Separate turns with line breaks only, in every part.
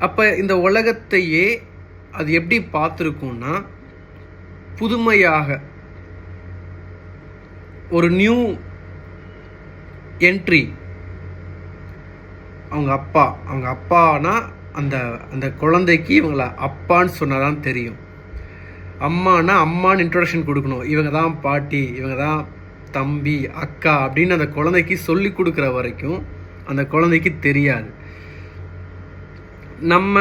அப்போ இந்த உலகத்தையே அது எப்படி பார்த்துருக்கும்னா, புதுமையாக ஒரு நியூ என்ட்ரி. அவங்க அப்பானா அந்த அந்த குழந்தைக்கு இவங்கள அப்பான்னு சொன்னாதான் தெரியும். அம்மானா அம்மான்னு இன்ட்ரோடக்ஷன் கொடுக்கணும். இவங்க தான் பாட்டி, இவங்க தான் தம்பி, அக்கா அப்படின்னு அந்த குழந்தைக்கு சொல்லி கொடுக்குற வரைக்கும் அந்த குழந்தைக்கு தெரியாது. நம்ம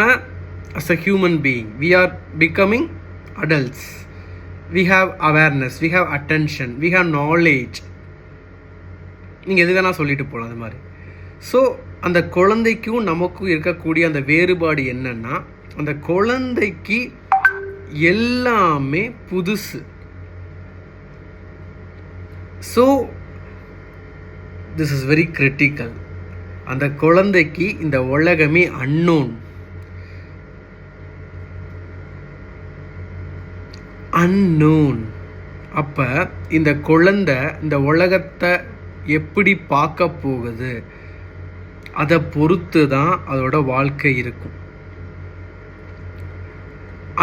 as a human being, we are becoming adults. We have awareness, we have attention, we have knowledge. நீங்கள் எது வேணால் சொல்லிட்டு போகலாம் அது மாதிரி. ஸோ அந்த குழந்தைக்கும் நமக்கும் இருக்கக்கூடிய அந்த வேறுபாடு என்னன்னா, அந்த குழந்தைக்கு எல்லாமே புதுசு. So this is very critical. அந்த குழந்தைக்கு இந்த உலகமே அன்னோன். அப்போ இந்த குழந்தை இந்த உலகத்தை எப்படி பார்க்க போகுது, அதை பொறுத்து தான் அதோட வாழ்க்கை இருக்கும்.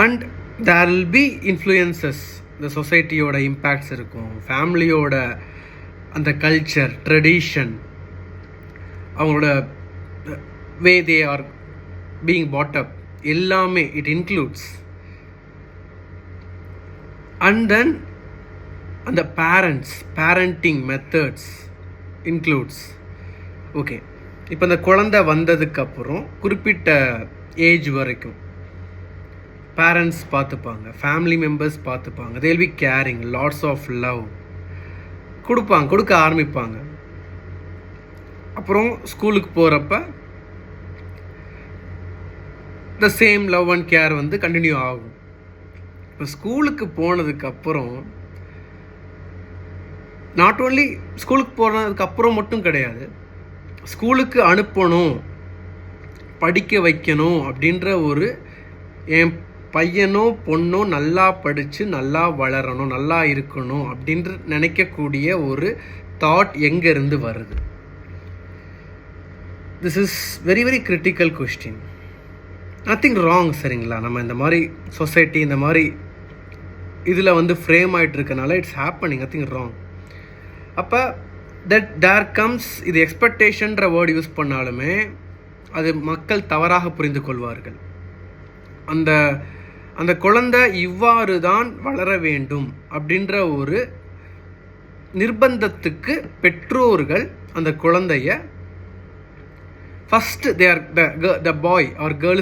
And there will be influences. இந்த சொசைட்டியோட இம்பேக்ட்ஸ் இருக்கும், ஃபேமிலியோட அந்த கல்ச்சர், ட்ரெடிஷன், அவங்களோட வே தே ஆர் பீயிங் பாட் அப், எல்லாமே இட் இன்க்ளூட்ஸ். அண்ட் தென் அந்த பேரண்டிங் மெத்தட்ஸ் இன்க்ளூட்ஸ். ஓகே, இப்போ இந்த குழந்தை வந்ததுக்கப்புறம் குறிப்பிட்ட ஏஜ் வரைக்கும் பேரண்ட்ஸ் பார்த்துப்பாங்க, ஃபேமிலி மெம்பர்ஸ் பார்த்துப்பாங்க. They will be caring, lots of love கொடுக்க ஆரம்பிப்பாங்க. அப்புறம் ஸ்கூலுக்கு போகிறப்ப the same love and care வந்து கண்டினியூ ஆகும். இப்போ ஸ்கூலுக்கு போனதுக்கப்புறம் நாட் ஓன்லி ஸ்கூலுக்கு போனதுக்கப்புறம் மட்டும் கிடையாது, ஸ்கூலுக்கு அனுப்பணும், படிக்க வைக்கணும் அப்படின்ற ஒரு, என் பையனோ பொண்ணோ நல்லா படித்து நல்லா வளரணும், நல்லா இருக்கணும் அப்படின்ற நினைக்கக்கூடிய ஒரு தாட் எங்கேருந்து வருது? This is very very critical question. Nothing wrong, சரிங்களா? நம்ம இந்த மாதிரி சொசைட்டி இந்த மாதிரி இதில் வந்து ஃப்ரேம் ஆகிட்டு இருக்கனால இட்ஸ் ஹேப்பனிங், நத்திங் ராங். அப்போ தேர் கம்ஸ், இது எக்ஸ்பெக்டேஷன்ற வேர்டு யூஸ் பண்ணாலுமே அது மக்கள் தவறாக புரிந்து கொள்வார்கள். அந்த குழந்தை இவ்வாறு தான் வளர வேண்டும் அப்படின்ற ஒரு நிர்பந்தத்துக்கு பெற்றோர்கள் அந்த குழந்தைய first, they are the boy or girl